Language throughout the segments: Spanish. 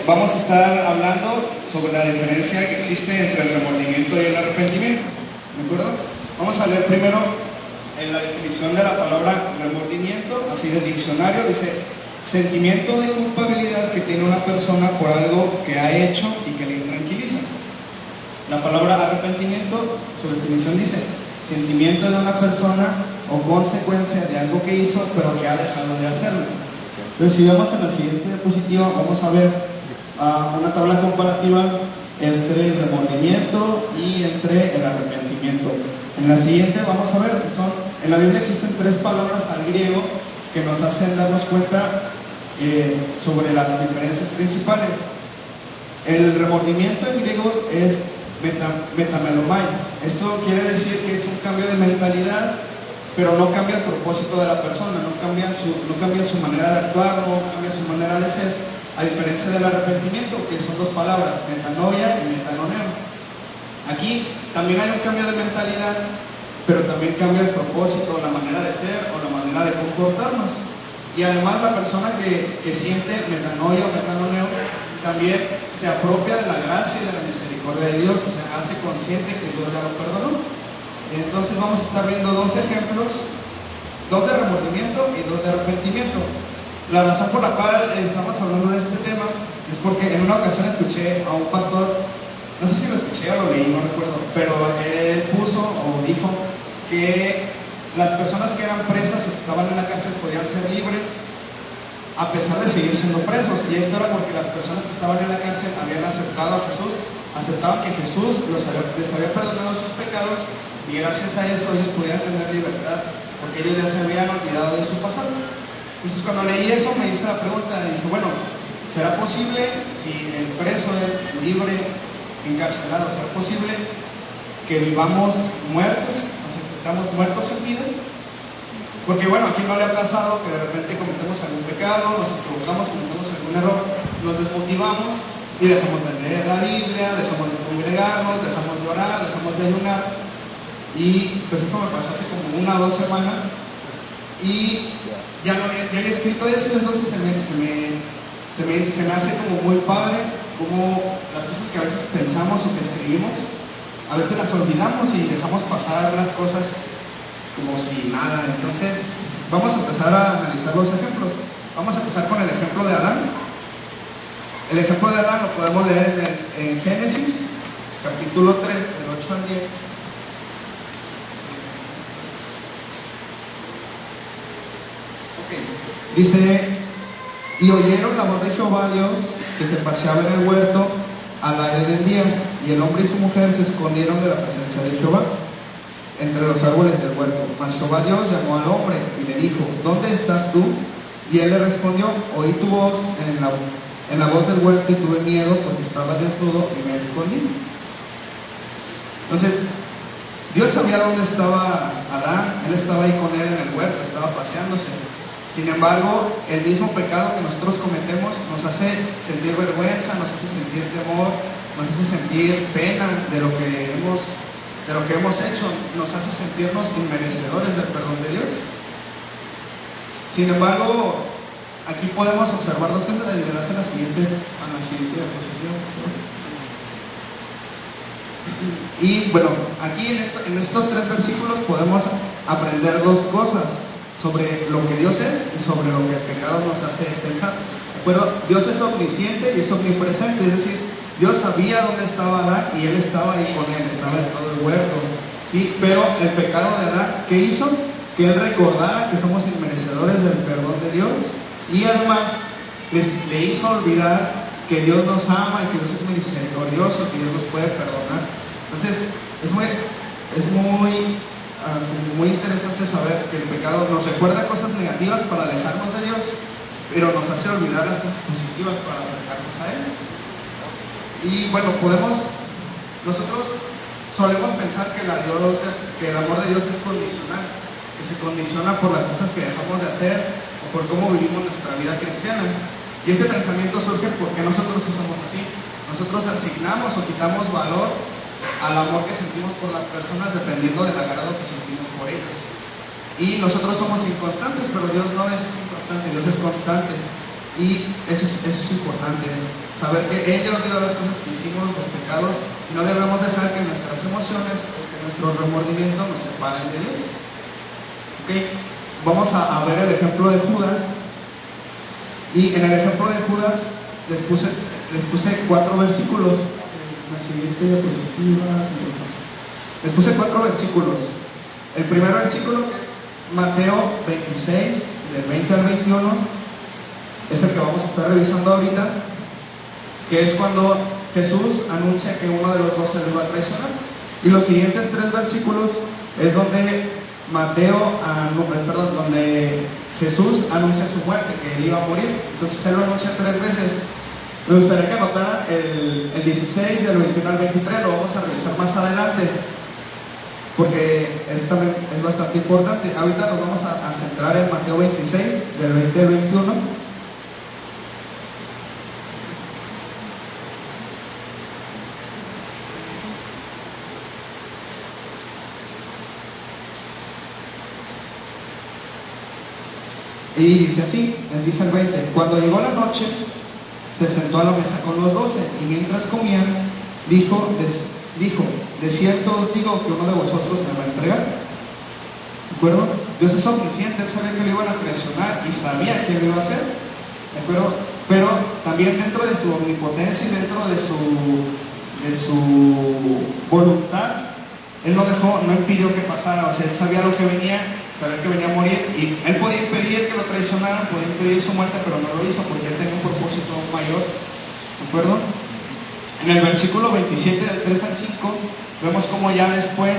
vamos a estar hablando sobre la diferencia que existe entre el remordimiento y el arrepentimiento. ¿De acuerdo? Vamos a leer primero en la definición de la palabra remordimiento, así del diccionario, dice: sentimiento de culpabilidad que tiene una persona por algo que ha hecho y que le intranquiliza. La palabra arrepentimiento, su definición dice: sentimiento de una persona o consecuencia de algo que hizo pero que ha dejado de hacerlo. Entonces, si vemos en la siguiente diapositiva, vamos a ver una tabla comparativa entre el remordimiento y entre el arrepentimiento. En la siguiente vamos a ver, en la Biblia existen tres palabras al griego que nos hacen darnos cuenta sobre las diferencias principales. El remordimiento en griego es metamelomai. Esto quiere decir que es un cambio de mentalidad, pero no cambia el propósito de la persona, no cambia su manera de actuar, no cambia su manera de ser, a diferencia del arrepentimiento, que son dos palabras, metanoia y metanoneo. Aquí también hay un cambio de mentalidad, pero también cambia el propósito, la manera de ser o la manera de comportarnos. Y además la persona que siente metanoia o metanoneo también se apropia de la gracia y de la misericordia de Dios, o sea, hace consciente que Dios ya lo perdonó. Entonces vamos a estar viendo dos ejemplos, dos de remordimiento y dos de arrepentimiento. La razón por la cual estamos hablando de este tema es porque en una ocasión escuché a un pastor, no sé si lo escuché o lo leí, no recuerdo, pero él puso o dijo que las personas que eran presas o que estaban en la cárcel podían ser libres a pesar de seguir siendo presos, y esto era porque las personas que estaban en la cárcel habían aceptado a Jesús, aceptaban que Jesús les había perdonado sus pecados, y gracias a eso ellos podían tener libertad, porque ellos ya se habían olvidado de su pasado. Entonces, cuando leí eso me hice la pregunta y dije, bueno, ¿será posible, si el preso es libre, encarcelado, será posible que vivamos muertos, o sea, que estamos muertos en vida? Porque bueno, aquí no le ha pasado que de repente cometemos algún pecado, nos equivocamos, cometemos algún error, nos desmotivamos y dejamos de leer la Biblia, dejamos de congregarnos, dejamos de orar, dejamos de ayunar. Y pues eso me pasó hace como 1 o 2 semanas y ya había escrito eso. Entonces se me hace como muy padre como las cosas que a veces pensamos o que escribimos, a veces las olvidamos y dejamos pasar las cosas como si nada. Entonces vamos a empezar a analizar los ejemplos. Vamos a empezar con el ejemplo de Adán. El ejemplo de Adán lo podemos leer en Génesis capítulo 3 del 8 al 10. Dice: y oyeron la voz de Jehová Dios que se paseaba en el huerto al aire del día, y el hombre y su mujer se escondieron de la presencia de Jehová entre los árboles del huerto. Mas Jehová Dios llamó al hombre y le dijo: ¿dónde estás tú? Y él le respondió: oí tu voz en la voz del huerto y tuve miedo porque estaba desnudo y me escondí. Entonces Dios sabía dónde estaba Adán, él estaba ahí con él en el huerto, estaba paseándose. Sin embargo, el mismo pecado que nosotros cometemos nos hace sentir vergüenza, nos hace sentir temor, nos hace sentir pena de lo que hemos hecho, nos hace sentirnos inmerecedores del perdón de Dios. Sin embargo, aquí podemos observar dos cosas. Le das a la siguiente diapositiva. Y bueno, aquí en estos 3 versículos podemos aprender dos cosas: sobre lo que Dios es y sobre lo que el pecado nos hace pensar. ¿De acuerdo? Dios es omnisciente y es omnipresente, es decir, Dios sabía dónde estaba Adán y él estaba ahí con él, estaba en todo el huerto, ¿sí? Pero el pecado de Adán, ¿qué hizo? Que él recordara que somos inmerecedores del perdón de Dios, y además le hizo olvidar que Dios nos ama y que Dios es misericordioso, que Dios nos puede perdonar. Entonces, es muy interesante saber que el pecado nos recuerda cosas negativas para alejarnos de Dios, pero nos hace olvidar las cosas positivas para acercarnos a Él. Y bueno, nosotros solemos pensar que el amor de Dios es condicional, que se condiciona por las cosas que dejamos de hacer o por cómo vivimos nuestra vida cristiana. Y este pensamiento surge porque nosotros somos así. Nosotros asignamos o quitamos valor al amor que sentimos por las personas dependiendo del agrado que sentimos por ellas. Y nosotros somos inconstantes, pero Dios no es inconstante, Dios es constante. Y eso es importante, saber que Él ya olvidó las cosas que hicimos, los pecados, y no debemos dejar que nuestras emociones o que nuestro remordimiento nos separen de Dios. ¿Okay? Vamos a ver el ejemplo de Judas, y en el ejemplo de Judas les puse 4 versículos. La siguiente diapositiva, les puse 4 versículos. El primer versículo, Mateo 26, del 20 al 21, es el que vamos a estar revisando ahorita, que es cuando Jesús anuncia que uno de los 12 lo va a traicionar. Y los siguientes 3 versículos es donde donde Jesús anuncia su muerte, que él iba a morir. Entonces él lo anuncia 3 veces. Me gustaría que anotaran el 16, del 21 al 23, lo vamos a revisar más adelante, porque también es bastante importante. Ahorita nos vamos a centrar en Mateo 26, del 20 al 21. Y dice así, él dice el 20: cuando llegó la noche, se sentó a la mesa con los 12, y mientras comían, dijo, de cierto os digo que uno de vosotros me va a entregar. ¿De acuerdo? Dios es omnisciente, Él sabía que lo iban a traicionar y sabía que lo iba a hacer. ¿De acuerdo? Pero también dentro de su omnipotencia y dentro de su voluntad, Él no impidió que pasara. O sea, Él sabía lo que venía, sabía que venía a morir, y Él podía impedir que lo traicionaran, podía impedir su muerte, pero no lo hizo porque Él tenía un propósito mayor. ¿De acuerdo? En el versículo 27, del 3 al 5, vemos como ya después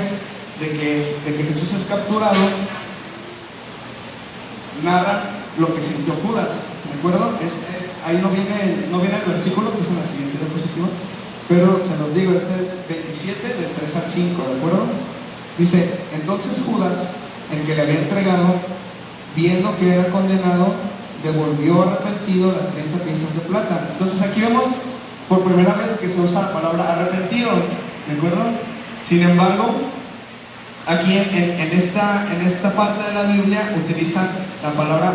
de que Jesús es capturado, narra lo que sintió Judas. ¿De acuerdo? Ahí no viene el versículo, que es en la siguiente diapositiva, pero se los digo, es el 27, del 3 al 5, ¿de acuerdo? Dice: entonces Judas, el que le había entregado, viendo que era condenado, devolvió arrepentido las 30 piezas de plata. Entonces aquí vemos por primera vez que se usa la palabra arrepentido, ¿de acuerdo? Sin embargo, aquí en esta parte de la Biblia utilizan la palabra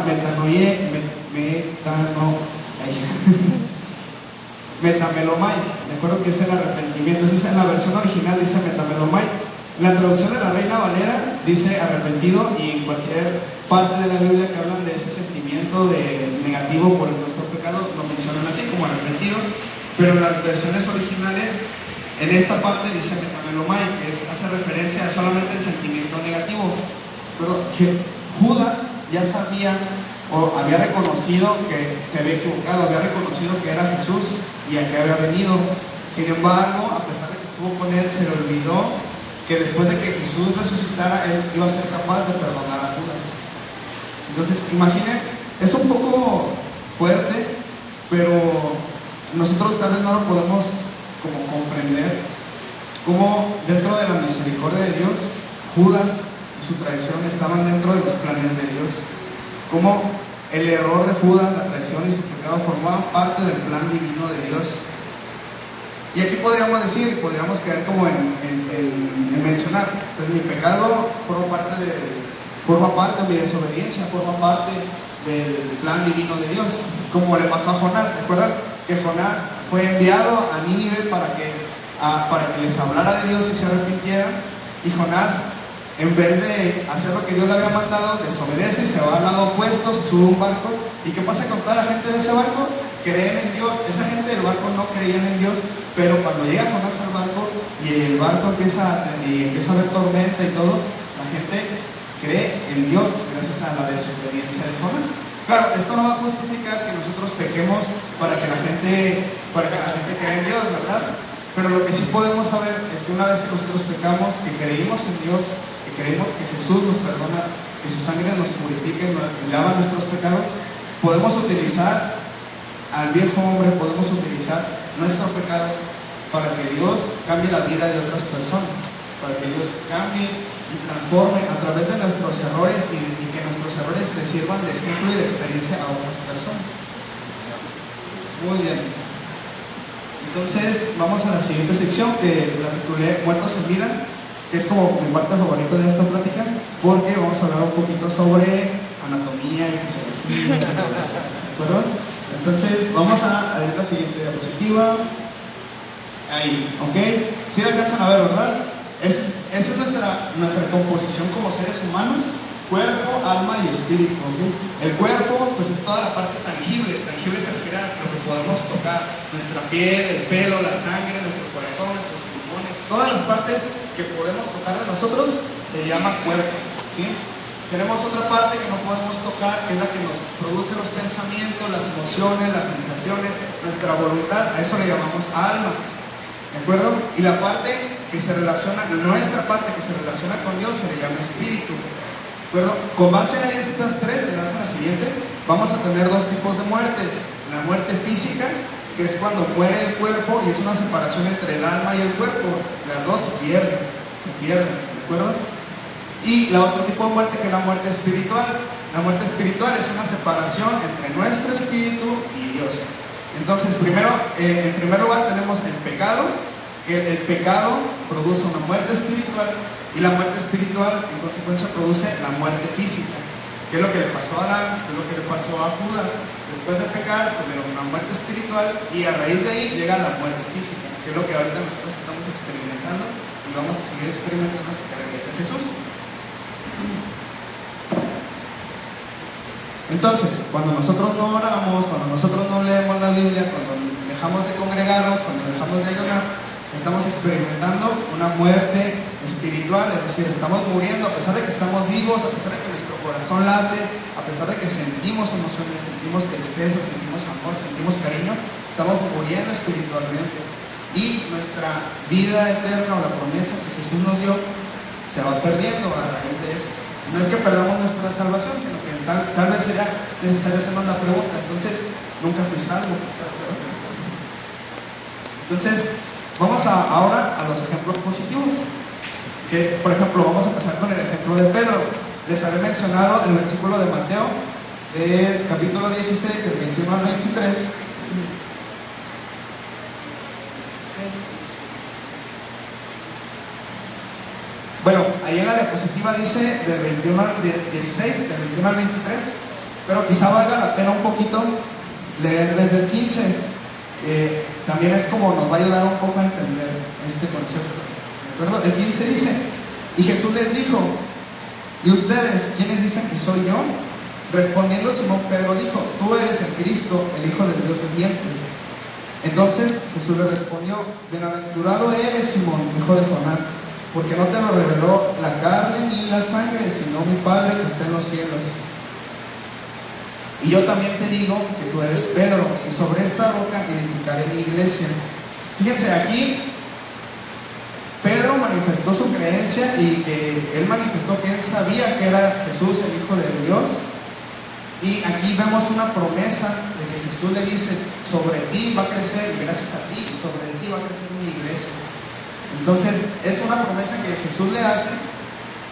metamelomai, ¿de acuerdo? Que es el arrepentimiento. Entonces en la versión original dice metamelomai. En la traducción de la Reina Valera dice arrepentido, y en cualquier parte de la Biblia que hablan de ese sentimiento negativo por nuestro pecado lo mencionan así, como arrepentido. Pero en las versiones originales, en esta parte dice metamelomai, que hace referencia a solamente el sentimiento negativo. Pero que Judas ya sabía o había reconocido que se había equivocado, había reconocido que era Jesús y a qué había venido. Sin embargo, a pesar de que estuvo con él, se le olvidó que después de que Jesús resucitara, él iba a ser capaz de perdonar a Judas. Entonces, imaginen, es un poco fuerte, pero nosotros tal vez no lo podemos como comprender, cómo dentro de la misericordia de Dios, Judas y su traición estaban dentro de los planes de Dios, cómo el error de Judas, la traición y su pecado formaban parte del plan divino de Dios. Y aquí podríamos quedar como en mencionar, pues mi pecado forma parte de mi desobediencia, forma parte del plan divino de Dios, como le pasó a Jonás. ¿Recuerdan que Jonás fue enviado a Nínive para que les hablara de Dios y se arrepintieran? Y Jonás, en vez de hacer lo que Dios le había mandado, desobedece y se va al lado opuesto, se sube a un barco. ¿Y qué pasa con toda la gente de ese barco? Creen en Dios. Esa gente del barco no creían en Dios, pero cuando llega Jonás al barco y el barco empieza a haber tormenta y todo, la gente cree en Dios gracias a la desobediencia de Jonás. Claro, esto no va a justificar que nosotros pequemos para que la gente crea en Dios, ¿verdad? Pero lo que sí podemos saber es que una vez que nosotros pecamos, que creímos en Dios, que creemos que Jesús nos perdona, que su sangre nos purifica y lava nuestros pecados, podemos utilizar al viejo hombre, podemos utilizar nuestro pecado para que Dios cambie la vida de otras personas, para que Dios cambie y transforme a través de nuestros errores y que nuestros errores le sirvan de ejemplo y de experiencia a otras personas. Muy bien. Entonces vamos a la siguiente sección, que la titulé Muertos en Vida, que es como mi parte favorita de esta plática, porque vamos a hablar un poquito sobre anatomía y fisiología. ¿De acuerdo? Entonces, vamos a ver la siguiente diapositiva. Ahí, ¿ok? ¿Sí la alcanzan a ver, verdad? Esa es nuestra composición como seres humanos: cuerpo, alma y espíritu, ¿ok? El cuerpo, pues es toda la parte tangible. Tangible se refiere a lo que podemos tocar: nuestra piel, el pelo, la sangre, nuestro corazón, nuestros pulmones. Todas las partes que podemos tocar de nosotros se llama cuerpo, ¿sí? Tenemos otra parte que no podemos tocar, que es la que nos produce los pensamientos, las emociones, las sensaciones, nuestra voluntad. A eso le llamamos alma, ¿de acuerdo? Y la parte que se relaciona, nuestra parte que se relaciona con Dios, se le llama espíritu, ¿de acuerdo? Con base a estas tres, le das a la siguiente, vamos a tener dos tipos de muertes: la muerte física, que es cuando muere el cuerpo y es una separación entre el alma y el cuerpo. Las dos se pierden, ¿de acuerdo? Y la otro tipo de muerte, que es la muerte espiritual. La muerte espiritual es una separación entre nuestro espíritu y Dios. Entonces, en primer lugar tenemos el pecado, que el pecado produce una muerte espiritual, y la muerte espiritual en consecuencia produce la muerte física, que es lo que le pasó a Adán, que es lo que le pasó a Judas. Después de pecar, tuvieron una muerte espiritual, y a raíz de ahí llega la muerte física, que es lo que ahorita nosotros estamos experimentando y vamos a seguir experimentando hasta que regrese Jesús. Entonces, cuando nosotros no oramos, cuando nosotros no leemos la Biblia, cuando dejamos de congregarnos, cuando dejamos de ayunar, estamos experimentando una muerte espiritual. Es decir, estamos muriendo a pesar de que estamos vivos, a pesar de que nuestro corazón late, a pesar de que sentimos emociones, sentimos tristeza, sentimos amor, sentimos cariño, estamos muriendo espiritualmente. Y nuestra vida eterna, o la promesa que Jesús nos dio, se va perdiendo a raíz de eso. No es que perdamos nuestra salvación, sino que tal vez sería necesario hacernos la pregunta: entonces, ¿nunca fui salvo? Entonces, vamos ahora a los ejemplos positivos, que es, por ejemplo, vamos a empezar con el ejemplo de Pedro. Les había mencionado el versículo de Mateo, del capítulo 16, del 21 al 23. Bueno, ahí en la diapositiva dice del 21 al 16, del 21 al 23, pero quizá valga la pena un poquito leer desde el 15. También es como nos va a ayudar un poco a entender este concepto, ¿de acuerdo? El 15 dice: y Jesús les dijo: ¿y ustedes quiénes dicen que soy yo? Respondiendo Simón Pedro dijo: tú eres el Cristo, el Hijo del Dios viviente. Entonces Jesús le respondió: bienaventurado eres, Simón, hijo de Jonás, porque no te lo reveló la carne ni la sangre, sino mi Padre que está en los cielos. Y yo también te digo que tú eres Pedro, y sobre esta roca edificaré mi iglesia. Fíjense, aquí Pedro manifestó su creencia, y que él manifestó que él sabía que era Jesús, el Hijo de Dios. Y aquí vemos una promesa de que Jesús le dice: sobre ti va a crecer, y gracias a ti, sobre ti va a crecer mi iglesia. Entonces, es una promesa que Jesús le hace.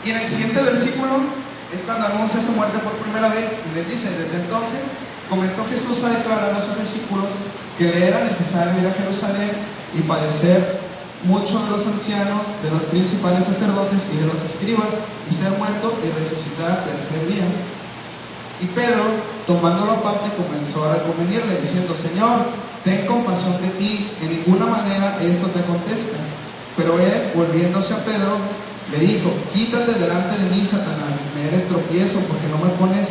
Y en el siguiente versículo es cuando anuncia su muerte por primera vez, y les dice: desde entonces comenzó Jesús a declarar a sus discípulos que le era necesario ir a Jerusalén y padecer mucho de los ancianos, de los principales sacerdotes y de los escribas, y ser muerto y resucitar al tercer día. Y Pedro, tomándolo aparte, comenzó a reconvenirle, diciendo: Señor, ten compasión de ti, en ninguna manera esto te acontezca. Pero él, volviéndose a Pedro, le dijo: quítate delante de mí, Satanás, me eres tropiezo, porque no pones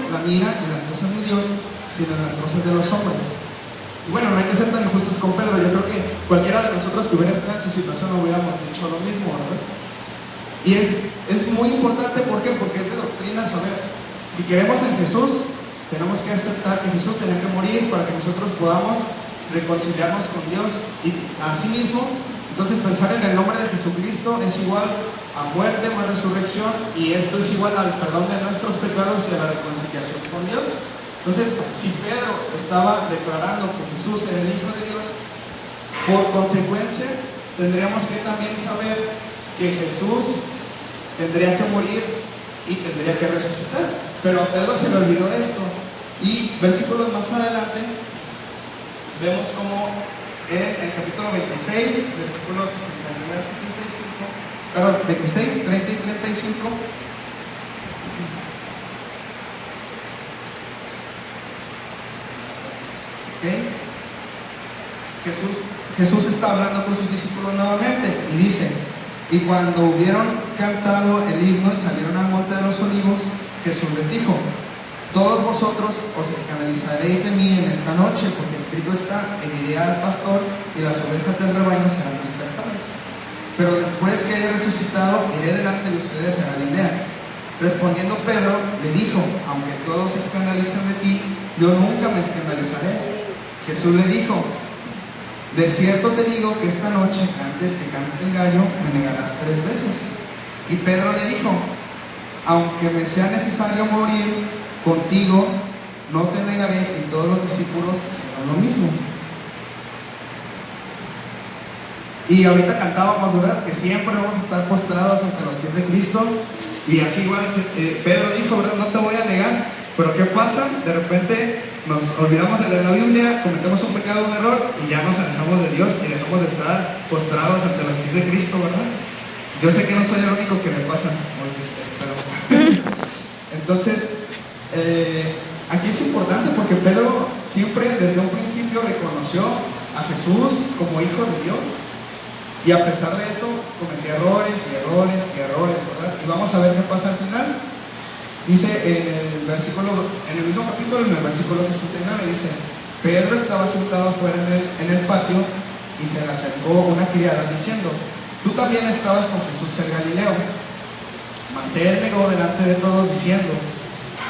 la mira en las cosas de Dios, sino en las cosas de los hombres. Y bueno, no hay que ser tan injustos con Pedro. Yo creo que cualquiera de nosotros que hubiera estado en su situación no hubiéramos dicho lo mismo, ¿verdad? Y es muy importante, ¿por qué? Porque es de doctrina saber. Si queremos en Jesús, tenemos que aceptar que Jesús tenía que morir para que nosotros podamos reconciliarnos con Dios. Y asimismo, entonces pensar en el nombre de Jesucristo es igual a muerte más resurrección, y esto es igual al perdón de nuestros pecados y a la reconciliación con Dios. Entonces, si Pedro estaba declarando que Jesús era el Hijo de Dios, por consecuencia tendríamos que también saber que Jesús tendría que morir y tendría que resucitar. Pero a Pedro se le olvidó esto, y versículos más adelante vemos como en el capítulo 26, versículos 69 al 75, perdón, 26, 30 y 35, Jesús está hablando con sus discípulos nuevamente y dice: y cuando hubieron cantado el himno y salieron al monte de los olivos, Jesús les dijo: todos vosotros os escandalizaréis de mí en esta noche, porque escrito está: heriré al pastor y las ovejas del rebaño serán dispersadas. Pero después que haya resucitado, iré delante de ustedes a Galilea. Respondiendo Pedro, le dijo: aunque todos se escandalicen de ti, yo nunca me escandalizaré. Jesús le dijo: de cierto te digo que esta noche, antes que cante el gallo, me negarás 3 veces. Y Pedro le dijo: aunque me sea necesario morir contigo, no te negaré. Y todos los discípulos dijeron lo mismo. Y ahorita cantábamos, ¿verdad?, que siempre vamos a estar postrados ante los pies de Cristo. Y así igual Pedro dijo, ¿verdad?, no te voy a negar. Pero ¿qué pasa? De repente nos olvidamos de leer la Biblia, cometemos un pecado, un error, y ya nos alejamos de Dios y dejamos de estar postrados ante los pies de Cristo, ¿verdad? Yo sé que no soy el único que le pasa, espero. Entonces, aquí es importante porque Pedro siempre desde un principio reconoció a Jesús como hijo de Dios, y a pesar de eso cometió errores, ¿verdad? Y vamos a ver qué pasa al final. Dice en el mismo capítulo, en el versículo 69, dice: Pedro estaba sentado afuera en el patio, y se le acercó una criada diciendo: tú también estabas con Jesús el Galileo. Mas él negó delante de todos diciendo: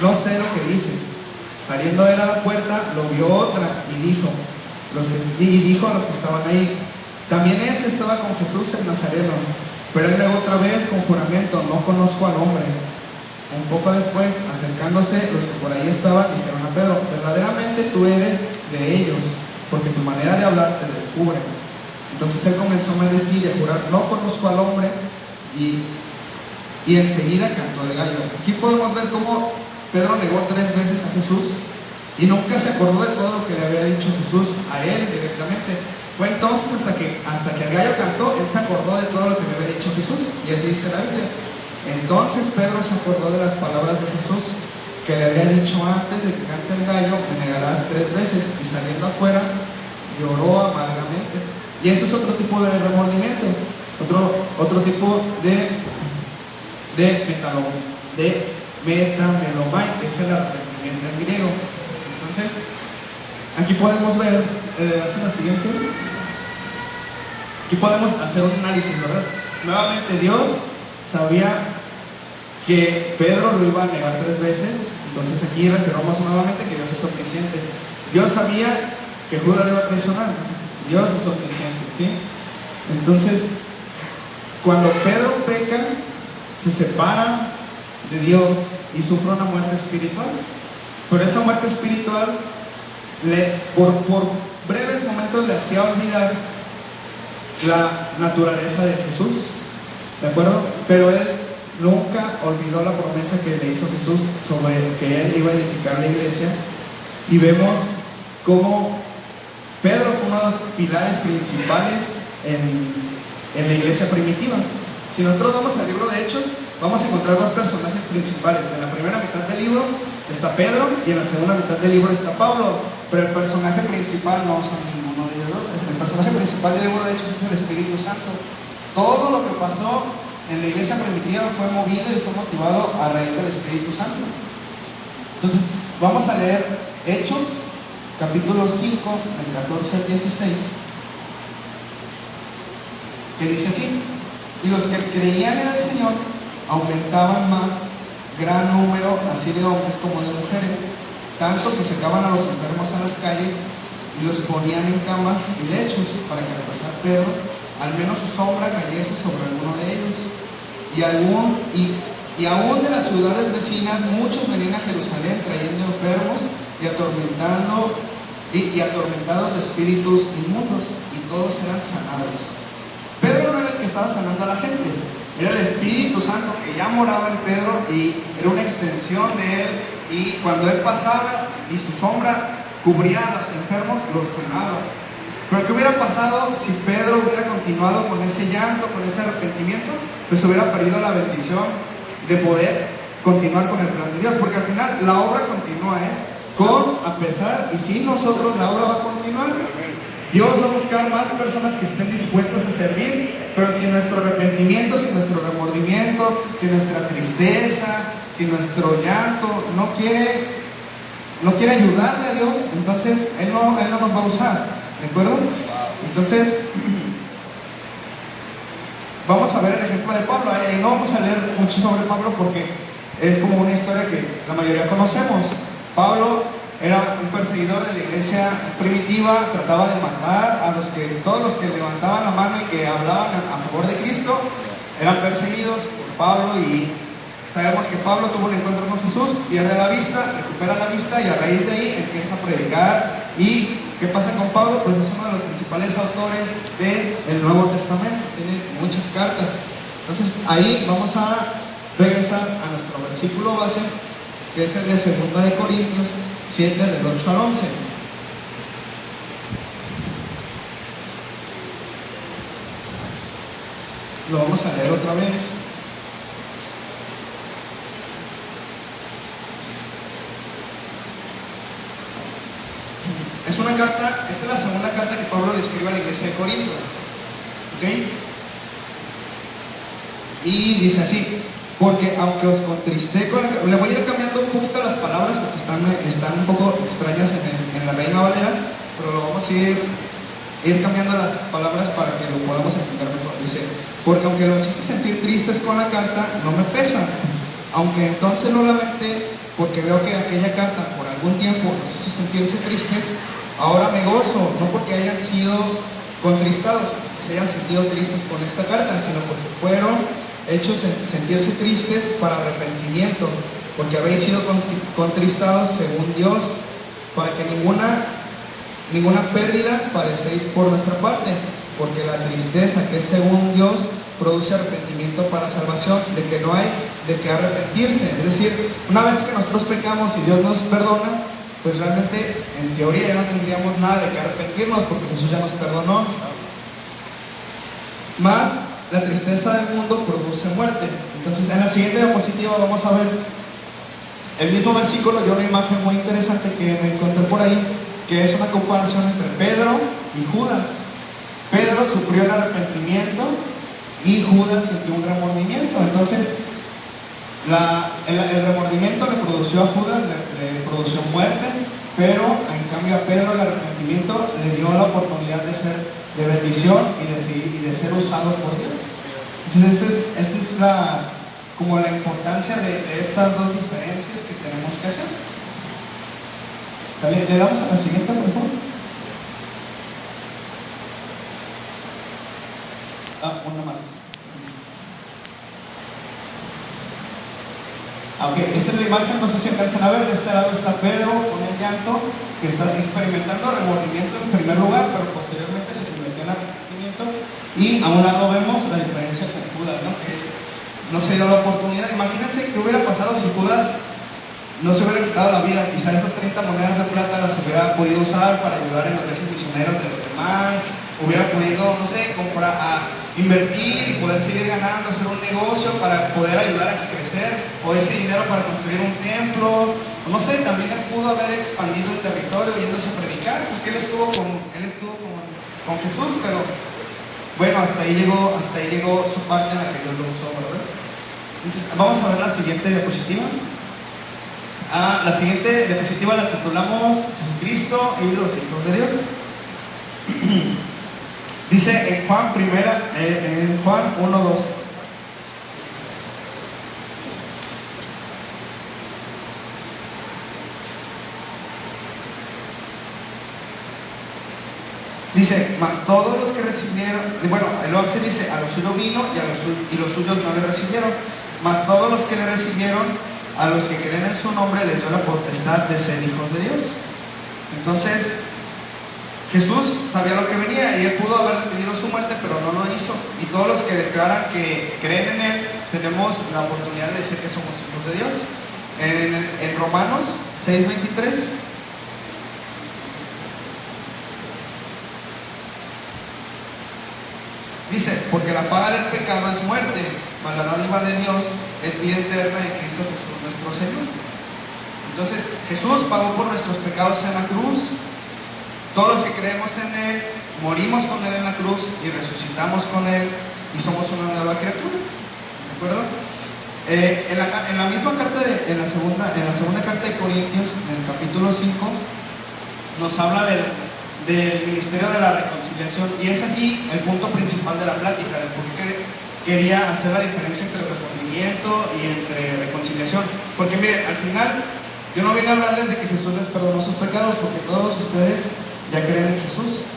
no sé lo que dices. Saliendo él a la puerta, lo vio otra y dijo a los que estaban ahí: también este estaba con Jesús el Nazareno. Pero él negó otra vez con juramento: no conozco al hombre. Un poco después, acercándose los que por ahí estaban, dijeron a Pedro: verdaderamente tú eres de ellos, porque tu manera de hablar te descubre. Entonces él comenzó a maldecir y a jurar: no conozco al hombre, y enseguida cantó el gallo. Aquí podemos ver cómo Pedro negó 3 veces a Jesús y nunca se acordó de todo lo que le había dicho Jesús a él directamente. Fue entonces hasta que el gallo cantó, él se acordó de todo lo que le había dicho Jesús, y así dice la Biblia. Entonces Pedro se acordó de las palabras de Jesús que le había dicho: antes de que cante el gallo me negarás 3 veces. Y saliendo afuera lloró amargamente. Y eso es otro tipo de remordimiento, otro tipo de metamelomai, que es el arrepentimiento en griego. Entonces aquí podemos ver, hacer la siguiente. Aquí podemos hacer un análisis, ¿verdad? Nuevamente Dios sabía que Pedro lo iba a negar 3 veces. Entonces aquí reafirmamos nuevamente que Dios es omnisciente. Dios sabía que Judas lo iba a traicionar. Dios es omnisciente, ¿sí? Entonces, cuando Pedro peca, se separa de Dios y sufre una muerte espiritual. Pero esa muerte espiritual por breves momentos le hacía olvidar la naturaleza de Jesús, ¿de acuerdo? Pero él nunca olvidó la promesa que le hizo Jesús sobre que él iba a edificar la iglesia. Y vemos cómo Pedro fue uno de los pilares principales en la iglesia primitiva. Si nosotros vamos al libro de Hechos, vamos a encontrar 2 personajes principales. En la primera mitad del libro está Pedro y en la segunda mitad del libro está Pablo, pero el personaje principal no son ninguno de ellos 2. El personaje principal del libro de Hechos es el Espíritu Santo. Todo lo que pasó en la iglesia primitiva fue movido y fue motivado a raíz del Espíritu Santo. Entonces vamos a leer Hechos capítulo 5, del 14 al 16, que dice así: y los que creían en el Señor aumentaban más, gran número así de hombres como de mujeres, tanto que sacaban a los enfermos a las calles y los ponían en camas y lechos, para que al pasar Pedro al menos su sombra cayese sobre alguno de ellos. Y aún de las ciudades vecinas muchos venían a Jerusalén trayendo enfermos y atormentados de espíritus inmundos, y todos eran sanados. Pedro no era el que estaba sanando a la gente, era el Espíritu Santo que ya moraba en Pedro y era una extensión de él, y cuando él pasaba y su sombra cubría a los enfermos, los sanaba. Pero ¿qué hubiera pasado si Pedro hubiera continuado con ese llanto, con ese arrepentimiento? Pues hubiera perdido la bendición de poder continuar con el plan de Dios, porque al final la obra continúa, con, a pesar y sin nosotros, la obra va a continuar. Dios va a buscar más personas que estén dispuestas a servir, pero si nuestro arrepentimiento, si nuestro remordimiento, si nuestra tristeza, si nuestro llanto no quiere ayudarle a Dios, entonces Él no nos va a usar, ¿de acuerdo? Entonces, vamos a ver el ejemplo de Pablo. Y no vamos a leer mucho sobre Pablo porque es como una historia que la mayoría conocemos. Pablo era un perseguidor de la iglesia primitiva, trataba de matar a todos los que levantaban la mano y que hablaban a favor de Cristo, eran perseguidos por Pablo, y sabemos que Pablo tuvo un encuentro con Jesús, pierde la vista, recupera la vista y a raíz de ahí empieza a predicar. ¿Y qué pasa con Pablo? Pues es uno de los principales autores del Nuevo Testamento, tiene muchas cartas. Entonces ahí vamos a regresar a nuestro versículo base, que es el de 2 de Corintios 7, del 8 al 11. Lo vamos a leer otra vez. Es una carta, esta es la segunda carta que Pablo le escribe a la iglesia de Corinto. ¿Ok? Y dice así: porque aunque os contristé le voy a ir cambiando un poquito las palabras porque están un poco extrañas en la Reina Valera, pero lo vamos a ir cambiando las palabras para que lo podamos entender mejor. Dice: porque aunque los hice sentir tristes con la carta, no me pesan, aunque entonces lo lamenté, porque veo que aquella carta por algún tiempo nos hizo sentirse tristes. Ahora me gozo, no porque hayan sido contristados, se hayan sentido tristes con esta carta, sino porque fueron hechos sentirse tristes para arrepentimiento, porque habéis sido contristados según Dios, para que ninguna pérdida padecéis por nuestra parte, porque la tristeza que es según Dios produce arrepentimiento para salvación, de que no hay de qué arrepentirse. Es decir, una vez que nosotros pecamos y Dios nos perdona, pues realmente en teoría ya no tendríamos nada de qué arrepentirnos, porque Jesús ya nos perdonó. Más la tristeza del mundo produce muerte. Entonces en la siguiente diapositiva vamos a ver el mismo versículo, y una imagen muy interesante que me encontré por ahí, que es una comparación entre Pedro y Judas. Pedro sufrió el arrepentimiento y Judas sintió un remordimiento. Entonces el remordimiento le produjo a Judas, le produjo muerte, pero en cambio a Pedro el arrepentimiento le dio la oportunidad de ser de bendición y de ser usado por Dios. Entonces esa es como la importancia de estas dos diferencias que tenemos que hacer. ¿Sale? ¿Le damos a la siguiente, por favor? Una más. Ok, esta es la imagen, no sé si alcanzan a ver. De este lado está Pedro con el llanto, que está experimentando remordimiento en primer lugar, pero posteriormente se sometió al arrepentimiento. Y a un lado vemos la diferencia con Judas, ¿no? Que no se dio la oportunidad. Imagínense qué hubiera pasado si Judas no se hubiera quitado la vida. Quizá esas 30 monedas de plata las hubiera podido usar para ayudar en los viajes misioneros de los demás, hubiera podido, no sé, comprar, invertir y poder seguir ganando, hacer un negocio para poder ayudar a crecer, o ese dinero para construir un templo, o no sé. También él pudo haber expandido el territorio yéndose a predicar, porque él estuvo con Jesús, pero bueno, hasta ahí llegó su parte en la que Dios lo usó, ¿verdad? Entonces, vamos a ver la siguiente diapositiva. La siguiente diapositiva la titulamos Jesucristo y los hijos de Dios. Dice en Juan 1:2. Dice: mas todos los que recibieron, bueno, el 11 dice: a los suyos vino y los suyos no le recibieron, mas todos los que le recibieron, a los que creen en su nombre, les dio la potestad de ser hijos de Dios. Entonces Jesús sabía lo que venía y él pudo haber detenido su muerte, pero no lo hizo. Y todos los que declaran que creen en él, tenemos la oportunidad de decir que somos hijos de Dios. En Romanos 6:23 dice: porque la paga del pecado es muerte, mas la dádiva de Dios es vida eterna en Cristo Jesús nuestro Señor. Entonces Jesús pagó por nuestros pecados en la cruz, Todos los que creemos en Él, morimos con Él en la cruz y resucitamos con Él y somos una nueva criatura. ¿De acuerdo? En la misma carta, en la segunda carta de Corintios, en el capítulo 5, nos habla del ministerio de la reconciliación, y es aquí el punto principal de la plática, de por qué quería hacer la diferencia entre remordimiento y entre reconciliación. Porque miren, al final yo no vine a hablarles de que Jesús les perdonó sus pecados, porque todos ustedes ya creen en Jesús.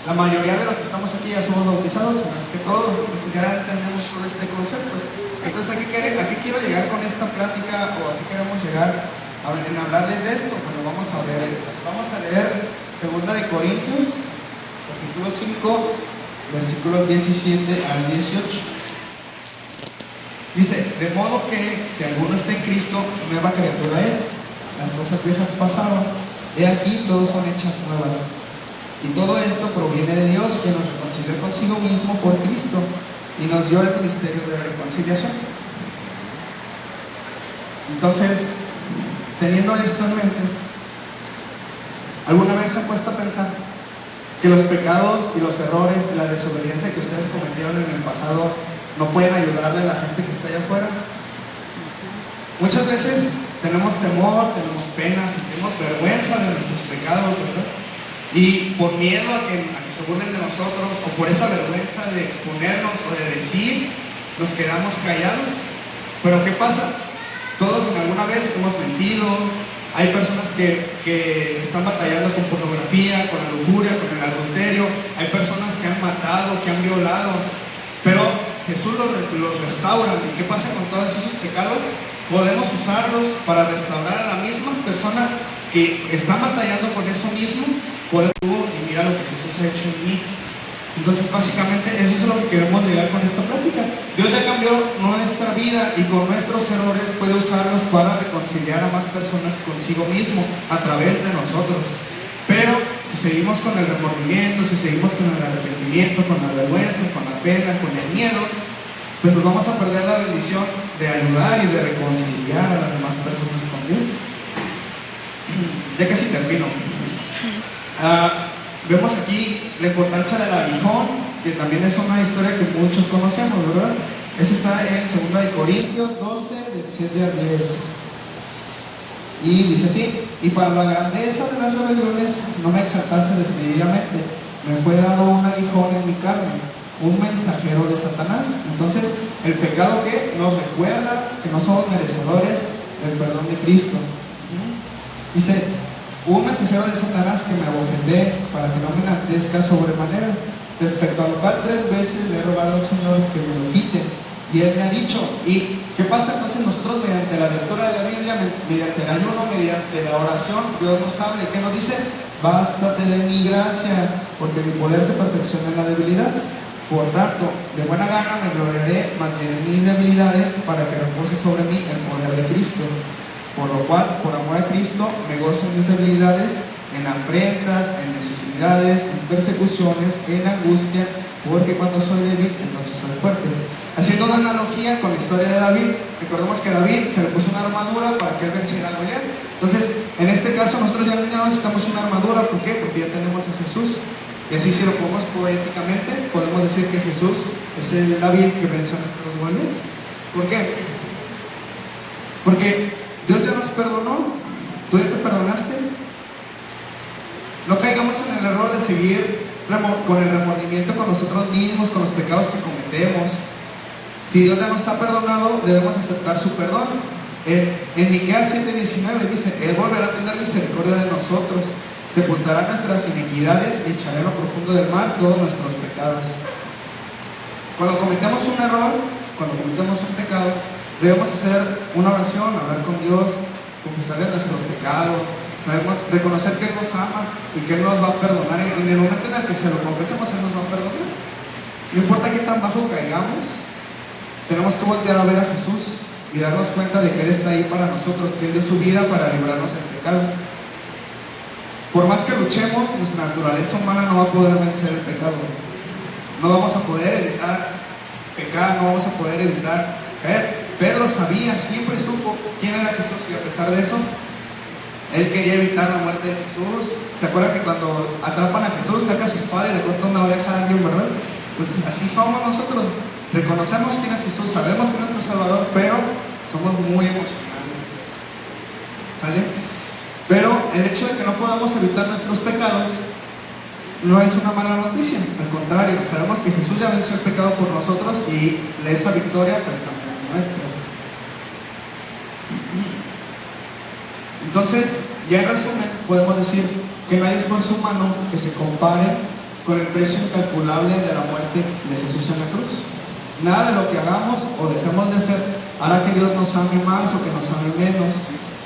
La mayoría de los que estamos aquí ya somos bautizados, más que todos, pues ya entendemos todo este concepto. Entonces, ¿a qué quiero llegar con esta plática, o a qué queremos llegar en hablarles de esto? Bueno, vamos a leer 2 de Corintios, capítulo 5, versículos 17 al 18. Dice: de modo que si alguno está en Cristo, nueva criatura es. Las cosas viejas pasaron, he aquí todos son hechas nuevas. Y todo esto proviene de Dios, que nos reconcilió consigo mismo por Cristo y nos dio el ministerio de la reconciliación. Entonces, teniendo esto en mente, ¿alguna vez se han puesto a pensar que los pecados y los errores y la desobediencia que ustedes cometieron en el pasado no pueden ayudarle a la gente que está allá afuera? Muchas veces tenemos temor, tenemos penas y tenemos vergüenza de nuestros pecados, ¿verdad? Y por miedo a que se burlen de nosotros, o por esa vergüenza de exponernos o de decir, nos quedamos callados. Pero ¿qué pasa? Todos en alguna vez hemos mentido. Hay personas que están batallando con pornografía, con la lujuria, con el adulterio. Hay personas que han matado, que han violado. Pero Jesús los restaura. ¿Y qué pasa con todos esos pecados? Podemos usarlos para restaurar a las mismas personas que están batallando con eso mismo. Podemos, y mira lo que Jesús ha hecho en mí. Entonces, básicamente, eso es a lo que queremos llegar con esta plática. Dios ya cambió nuestra vida y con nuestros errores puede usarlos para reconciliar a más personas consigo mismo a través de nosotros. Pero si seguimos con el remordimiento, si seguimos con el arrepentimiento, con la vergüenza, con la pena, con el miedo, pues nos vamos a perder la bendición de ayudar y de reconciliar a las demás personas con Dios. Ya casi termino. Vemos aquí la importancia del aguijón, que también es una historia que muchos conocemos, ¿verdad? Eso está en 2 de Corintios 12, del 7 al 10. Y dice así: y para la grandeza de las rebeliones no me exaltase desmedidamente, me fue dado un aguijón en mi carne, un mensajero de Satanás. Entonces, el pecado que nos recuerda que no somos merecedores del perdón de Cristo. Dice: un mensajero de Satanás que me abofeté para que no me enaltezca sobremanera, respecto a lo cual 3 veces le he rogado al Señor que me lo quite. Y Él me ha dicho. ¿Y qué pasa entonces nosotros mediante la lectura de la Biblia, mediante el ayuno, mediante la oración? Dios nos habla y ¿qué nos dice? Bástate de mi gracia, porque mi poder se perfecciona en la debilidad. Por tanto, de buena gana me gloriaré más bien en mis debilidades, para que repose sobre mí el poder de Cristo. Por lo cual, por amor a Cristo, me gozo en mis debilidades, en afrentas, en necesidades, en persecuciones, en angustia, porque cuando soy débil, entonces soy fuerte. Haciendo una analogía con la historia de David, recordemos que David se le puso una armadura para que él venciera a Goliat. Entonces, en este caso, nosotros ya no necesitamos una armadura. ¿Por qué? Porque ya tenemos a Jesús. Y así, si lo ponemos poéticamente, podemos decir que Jesús es el David que vence a nuestros Goliatas. ¿Por qué? Porque Dios ya nos perdonó. ¿Tú ya te perdonaste? No caigamos en el error de seguir con el remordimiento con nosotros mismos, con los pecados que cometemos. Si Dios ya nos ha perdonado, debemos aceptar su perdón. En Miqueas 7:19 dice: Él volverá a tener misericordia de nosotros, sepultará nuestras iniquidades y echará en lo profundo del mar todos nuestros pecados. Cuando cometemos un error, cuando cometemos un pecado, debemos hacer una oración, hablar con Dios, confesarle nuestro pecado, sabemos, reconocer que Él nos ama y que Él nos va a perdonar. En el momento en el que se lo confesemos, Él nos va a perdonar. No importa qué tan bajo caigamos, tenemos que voltear a ver a Jesús y darnos cuenta de que Él está ahí para nosotros, que Él dio su vida para librarnos del pecado. Por más que luchemos, nuestra naturaleza humana no va a poder vencer el pecado. No vamos a poder evitar pecar, no vamos a poder evitar caer. Pedro sabía, siempre supo quién era Jesús, y a pesar de eso, Él quería evitar la muerte de Jesús. ¿Se acuerdan que cuando atrapan a Jesús, saca su espada y le corta una oreja a alguien, verdad? Pues así somos nosotros. Reconocemos quién es Jesús, sabemos que es nuestro Salvador, pero somos muy emocionales. ¿Vale? Pero el hecho de que no podamos evitar nuestros pecados no es una mala noticia. Al contrario, sabemos que Jesús ya venció el pecado por nosotros y esa victoria pues también es nuestra. Entonces, ya en resumen, podemos decir que no hay esfuerzo humano que se compare con el precio incalculable de la muerte de Jesús en la cruz. Nada de lo que hagamos o dejemos de hacer hará que Dios nos ame más o que nos ame menos.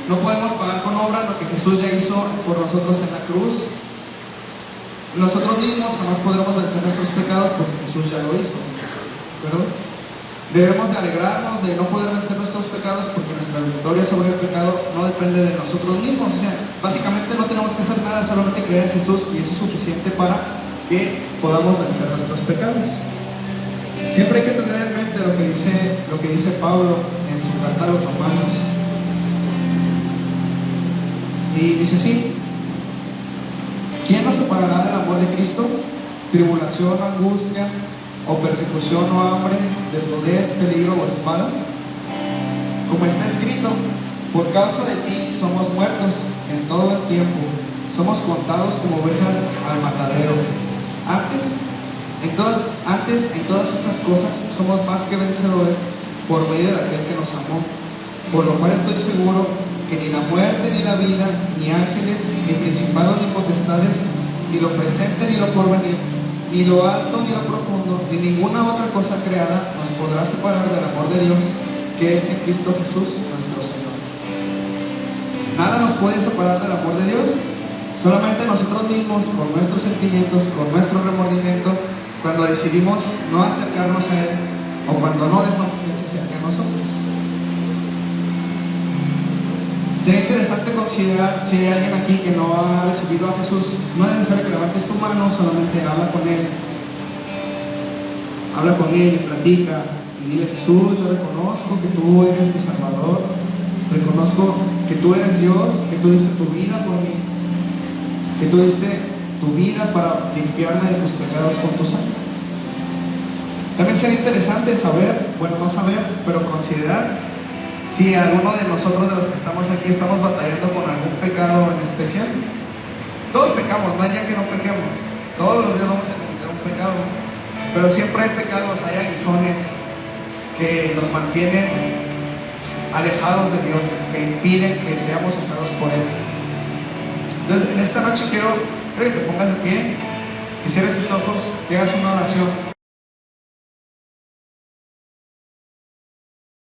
No podemos pagar con obras lo que Jesús ya hizo por nosotros en la cruz. Nosotros mismos jamás podremos vencer nuestros pecados porque Jesús ya lo hizo. ¿Verdad? Debemos de alegrarnos de no poder vencer nuestros pecados porque nuestra victoria sobre el pecado no depende de nosotros mismos. O sea, básicamente no tenemos que hacer nada, solamente creer en Jesús y eso es suficiente para que podamos vencer nuestros pecados. Siempre hay que tener en mente lo que dice Pablo en su carta a los Romanos. Y dice así: ¿quién nos separará del amor de Cristo? ¿Tribulación, angustia, o persecución, o hambre, desnudez, peligro o espada? Como está escrito, por causa de ti somos muertos en todo el tiempo, somos contados como ovejas al matadero. En todas estas cosas somos más que vencedores por medio de aquel que nos amó, por lo cual estoy seguro que ni la muerte, ni la vida, ni ángeles, ni principados, ni potestades, ni lo presente, ni lo porvenir, ni lo alto, ni lo profundo, ni ninguna otra cosa creada nos podrá separar del amor de Dios, que es en Cristo Jesús, nuestro Señor. Nada nos puede separar del amor de Dios, solamente nosotros mismos, con nuestros sentimientos, con nuestro remordimiento, cuando decidimos no acercarnos a Él, o cuando no dejamos que Él se acerque a nosotros. Sería interesante considerar si hay alguien aquí que no ha recibido a Jesús. No es necesario que levantes tu mano, solamente habla con Él. Habla con Él y platica. Y dile: Jesús, yo reconozco que tú eres mi Salvador. Reconozco que tú eres Dios, que tú diste tu vida por mí. Que tú diste tu vida para limpiarme de tus pecados con tu sangre. También sería interesante saber, bueno, no saber, pero considerar si alguno de nosotros, de los que estamos aquí, estamos batallando con algún pecado en especial. Todos pecamos, no hay día que no pequemos. Todos los días vamos a cometer un pecado. Pero siempre hay pecados, hay aguijones que nos mantienen alejados de Dios, que impiden que seamos usados por Él. Entonces, en esta noche quiero que te pongas de pie, que cierres tus ojos, que hagas una oración.